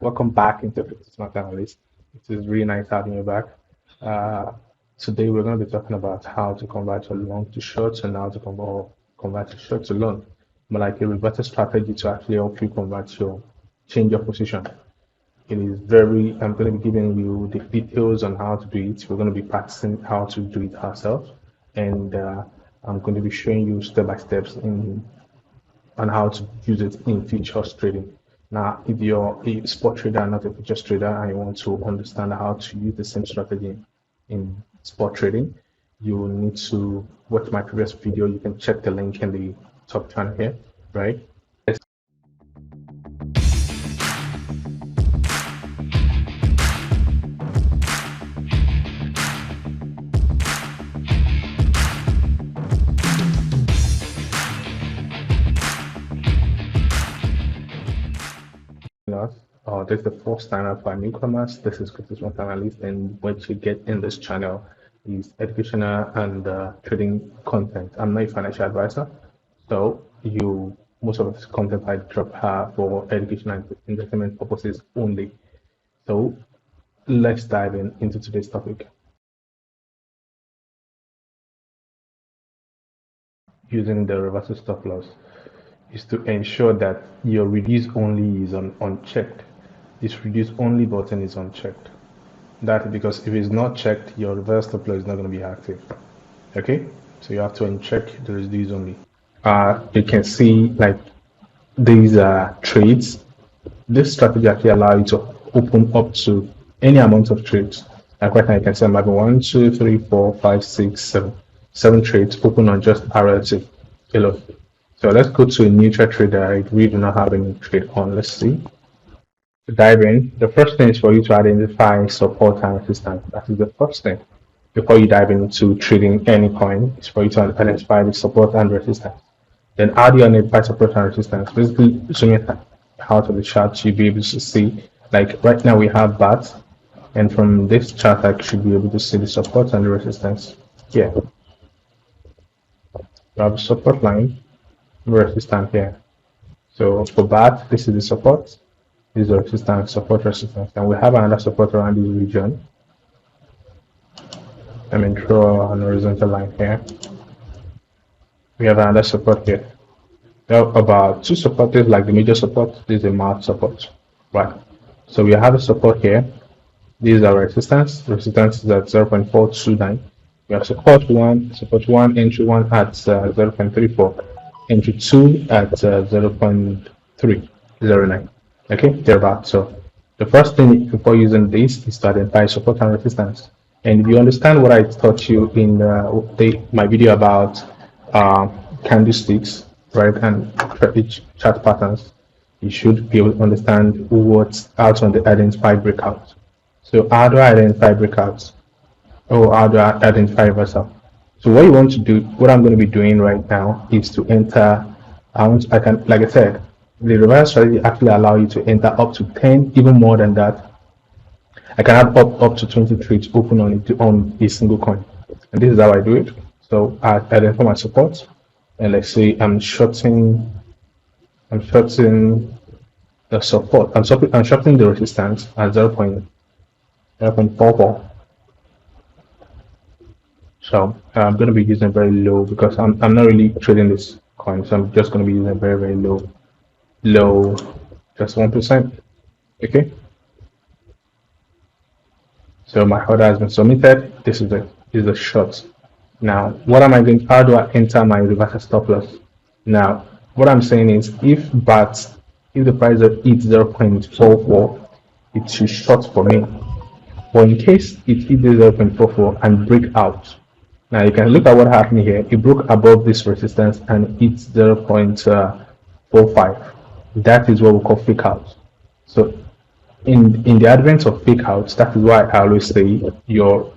Welcome back into Smart Analyst. It is really nice having you back. Uh, Today we're going to be talking about how to convert your long to short and how to convert your short to long. But like a reverse strategy to actually help you change your position. It is I'm going to be giving you the details on how to do it. We're going to be practicing how to do it ourselves. And I'm going to be showing you step by steps on how to use it in futures trading. Now, if you're a spot trader, not a futures trader, and you want to understand how to use the same strategy in spot trading, you will need to watch my previous video. You can check the link in the top channel here, right? This is the first time for newcomers. This is Chris Smart Analyst, and what you get in this channel is educational and trading content. I'm not a financial advisor, so most of this content I drop for educational and entertainment purposes only. So let's dive into today's topic. Using the reversal stop loss is to ensure that your reduce only is unchecked. This reduce only button is unchecked. That because if it's not checked, your reverse stop loss is not going to be active. Okay, so you have to uncheck the reduce only. You can see like these trades. This strategy actually allows you to open up to any amount of trades. Like right now, you can see I'm having 1, 2, 3, 4, 5, 6, 7, 7 trades open on just RLT. Hello. So let's go to a neutral trader. I really do not have any trade on. Let's see. To dive in, the first thing is for you to identify support and resistance. That is the first thing. Before you dive into trading any coin, it's for you to identify the support and resistance. Then how do you identify support and resistance? Basically, zooming out of the chart, you'll be able to see, like right now we have BAT, and from this chart I should be able to see the support and the resistance here. You have a support line, resistance here. So for BAT, this is the support. This is the resistance, support, resistance. And we have another support around this region. Let me draw an horizontal line here. We have another support here. We have about two supports, like the major support. This is a marked support, right? So we have a support here. This is our resistance. Resistance is at 0.429. We have support 1, entry 1 at 0.34, entry 2 at 0.309. Okay, thereabout. So the first thing before using this is to identify support and resistance. And if you understand what I taught you in my video about candlesticks, right, and chart patterns, you should be able to understand how to identify breakouts. So how do I identify breakouts? Or how do I identify reversal? So what you want to do, what I'm going to be doing right now is to enter. Like I said, the reverse strategy actually allow you to enter up to 10, even more than that. I can have up to 20 trades open on a single coin, and this is how I do it. So I identify my support, and let's say I'm shorting the support. I'm shorting the resistance at 0.44. So I'm going to be using very low because I'm not really trading this coin, so I'm just going to be using very, very low, just 1%. Okay. So my order has been submitted. This is the short. Now, what am I doing? How do I enter my reversal stop loss? Now, what I'm saying is, if the price hits 0.44, it should short for me. But in case it hits 0.44 and break out, now you can look at what happened here. It broke above this resistance and hits 0.45. That is what we call fake out. So in the advent of fake outs, that is why I always say your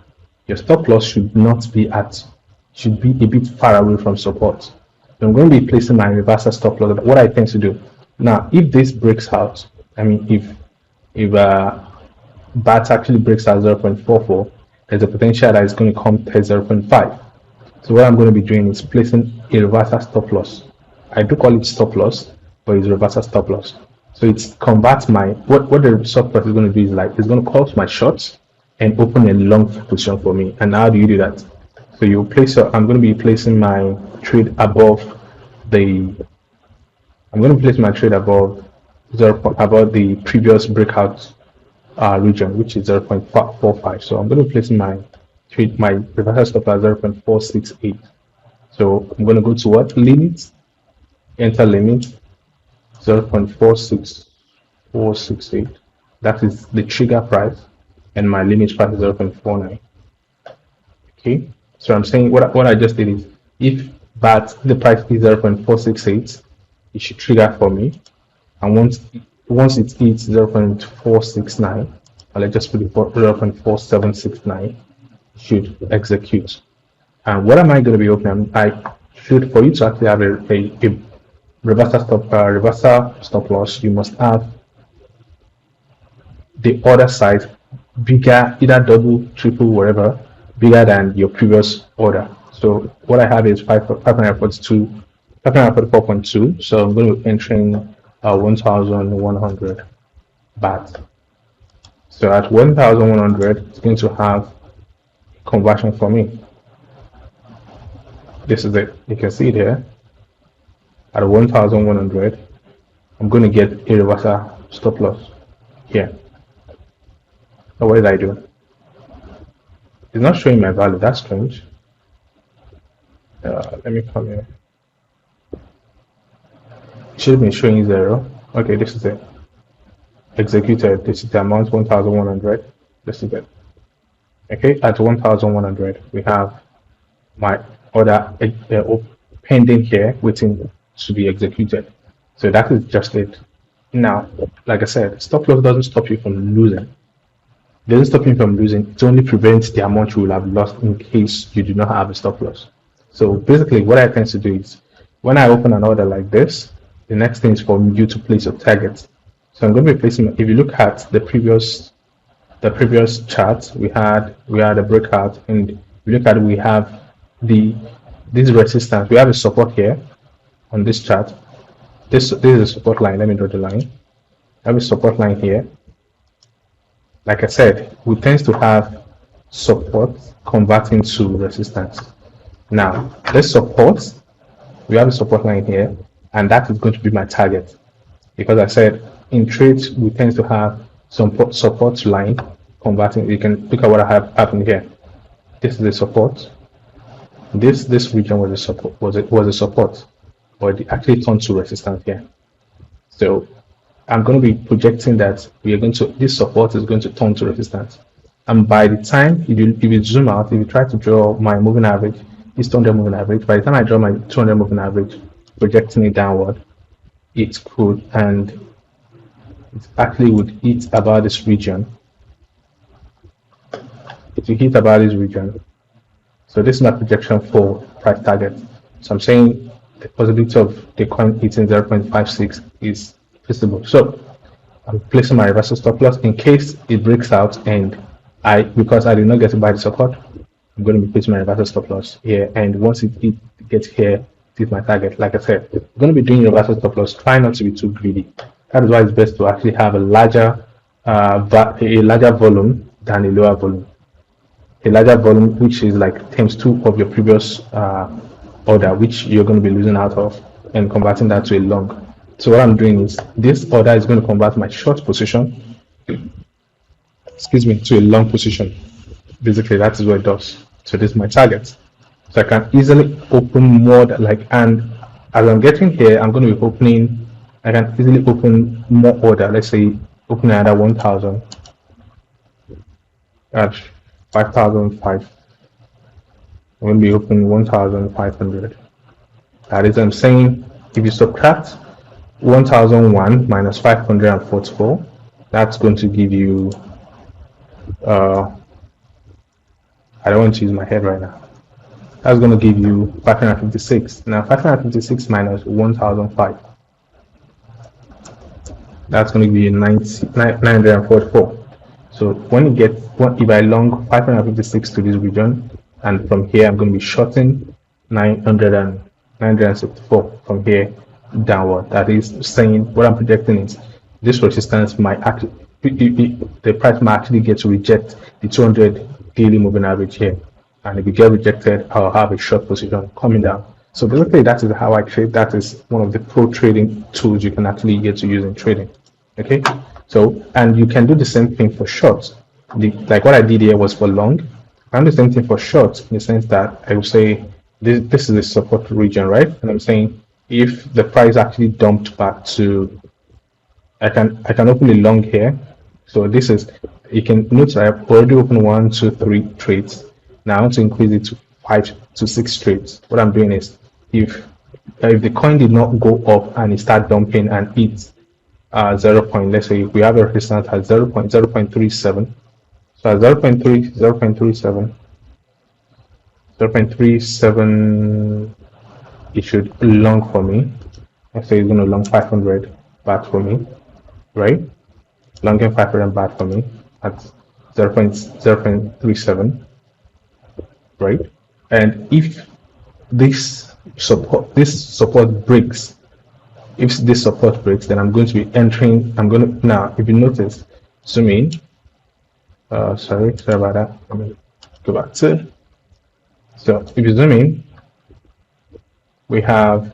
stop loss should be a bit far away from support. So I'm going to be placing my reversal stop loss. What I tend to do now, if this breaks out, I mean, if BAT actually breaks out 0.44, there's a potential that it's going to come to 0.5. So what I'm going to be doing is placing a reversal stop loss. I do call it stop loss, but it's reversal stop loss. So it converts my what the software is going to do is like it's going to close my shorts and open a long position for me. And how do you do that? So you place I'm going to be placing my trade above the I'm going to place my trade above above the previous breakout region, which is 0.45. So I'm going to place my reversal stop at 0.468. So I'm going to go to what limit, enter limit 0.46468. That is the trigger price, and my limit price is 0.49. Okay, so I'm saying what I just did is if the price is 0.468, it should trigger for me, and once it hits 0.469, or let's just put it 0.4769, it should execute. And what am I going to be opening? I should, for you to actually have a reversal stop loss, you must have the order size bigger, either double, triple, whatever, bigger than your previous order. So what I have is 544.2. So I'm going to be entering 1,100 baht. So at 1,100, it's going to have conversion for me. This is it. You can see it here. At 1,100, I'm going to get a reversal stop loss here. So what did I do? It's not showing my value. That's strange. Let me come here. It should have been showing 0. Okay, this is it. Executed. This is the amount 1,100. This is it. Okay, at 1,100, we have my order pending here, waiting to be executed. So that is just it. Now, like I said, stop loss doesn't stop you from losing. It doesn't stop you from losing. It only prevents the amount you will have lost in case you do not have a stop loss. So basically, what I tend to do is when I open an order like this, the next thing is for you to place your target. So I'm going to be placing. If you look at the previous chart, we had a breakout, and if you look at it, we have this resistance. We have a support here on this chart. This is a support line. Let me draw the line. I have a support line here. Like I said, we tend to have support converting to resistance. Now, this support, we have a support line here, and that is going to be my target. Because I said in trades, we tend to have some support line converting. You can look at what I have happened here. This is the support. This region was a support, was a support, but it actually turned to resistance here. So I'm going to be projecting that this support is going to turn to resistance. And by the time if you zoom out, if you try to draw my moving average, this 200 moving average, by the time I draw my 200 moving average, projecting it downward, it could, and it actually would hit about this region. It will hit about this region. So this is my projection for price target. So I'm saying the possibility of the coin hitting 0.56 is visible. So I'm placing my reversal stop loss in case it breaks out, and because I did not get to buy the support, I'm going to be placing my reversal stop loss here. And once it gets here, this is my target. Like I said, I'm going to be doing reversal stop loss. Try not to be too greedy. That is why it's best to actually have a larger volume than a lower volume. A larger volume, which is like times 2 of your previous order, which you're going to be losing out of, and converting that to a long. So what I'm doing is this order is going to convert my short position, to a long position. Basically, that is what it does. So this is my target. So I can easily open more, and as I'm getting here, I'm going to be opening. I can easily open more order. Let's say open another 1,000 at 5,005. I'm going to be opening 1,500. That is, I'm saying if you subtract 1,001 minus 544, that's going to give you. I don't want to use my head right now. That's going to give you 556. Now 556 minus 1,005. That's going to give you 944. So if I long 556 to this region, and from here I'm going to be shorting 964 from here downward. That is saying what I'm projecting is this resistance might actually, the price might actually get to reject the 200 daily moving average here. And if it get rejected, I'll have a short position coming down. So basically, that is how I trade. That is one of the pro trading tools you can actually get to use in trading. Okay, so and you can do the same thing for shorts. Like what I did here was for long. And the same thing for shorts in the sense that I would say this is the support region, right? And I'm saying if the price actually dumped back to, I can open a long here. So this is, you can notice I've already opened 1, 2, 3 trades. Now I want to increase it to 5 to 6 trades. What I'm doing is if the coin did not go up and it start dumping and hit 0. Let's say we have a resistance at 0.37. So at 0.37, it should long for me. Let's say it's going to long 500 baht for me, right? Longing 500 baht for me at 0.37, right? And if this support breaks, then I'm going to be entering. Now, if you notice, zoom in. Sorry about that. Let me go back to. So if you zoom in, we have,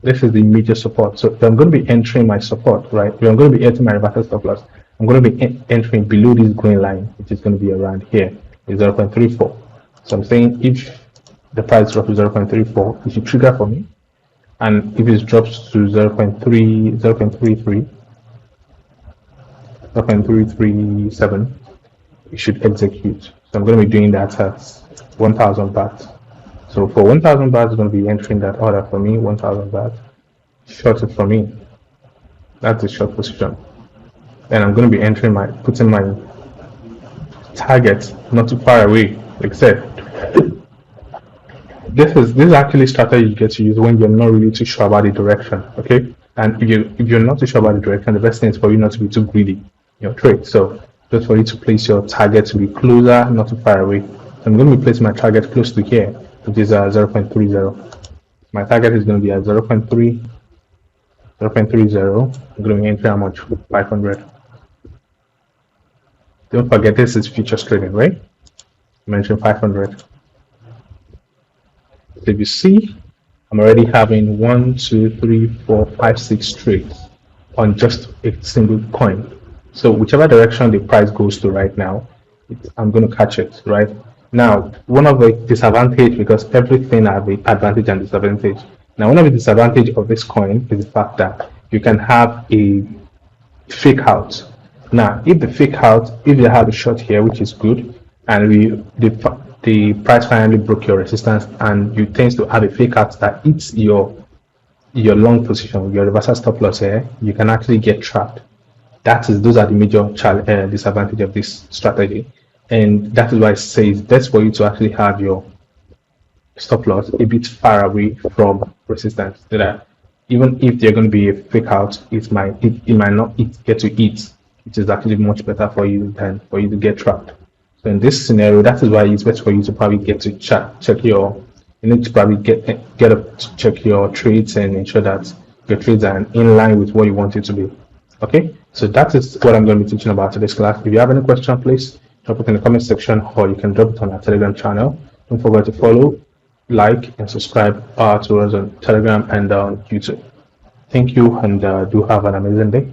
this is the major support. So if I'm going to be entering my support, right? If I'm going to be entering my reversal stop loss, I'm going to be entering below this green line, which is going to be around here, is 0.34. So I'm saying if the price drops to 0.34, it should trigger for me. And if it drops to 0.337, it should execute. So I'm going to be doing that at 1,000 baht. So for 1,000 baht, it's going to be entering that order for me, 1,000 baht. Short it for me. That's a short position. And I'm going to be entering putting my target not too far away. Like I said, this is actually strategy you get to use when you're not really too sure about the direction. Okay, and if you're not too sure about the direction, the best thing is for you not to be too greedy in your trade. So just for you to place your target to be closer, not too far away. So I'm going to be placing my target close to here, which is 0.30. My target is going to be at 0.30. I'm going to be entering how much? 500. Don't forget, this is futures trading, right? I mentioned 500. So if you see, I'm already having 1, 2, 3, 4, 5, 6 trades on just a single coin. So whichever direction the price goes to right now, I'm going to catch it, right? Now, one of the disadvantage, because everything has an advantage and disadvantage. Now, one of the disadvantage of this coin is the fact that you can have a fake out. Now, if you have a short here, which is good, and the price finally broke your resistance, and you tend to have a fake out that hits your long position, your reversal stop loss here, you can actually get trapped. Those are the major disadvantage of this strategy, and that is why it says best for you to actually have your stop loss a bit far away from resistance, so that even if they're going to be a fake out, it might not get to eat, which is actually much better for you than for you to get trapped. So in this scenario, that is why it's best for you to probably get to check your, you need to probably get up to check your trades and ensure that your trades are in line with what you want it to be. Okay, so that is what I'm going to be teaching about today's class. If you have any question, please drop it in the comment section, or you can drop it on our Telegram channel. Don't forget to follow, like, and subscribe to us on Telegram and on YouTube. Thank you, and do have an amazing day.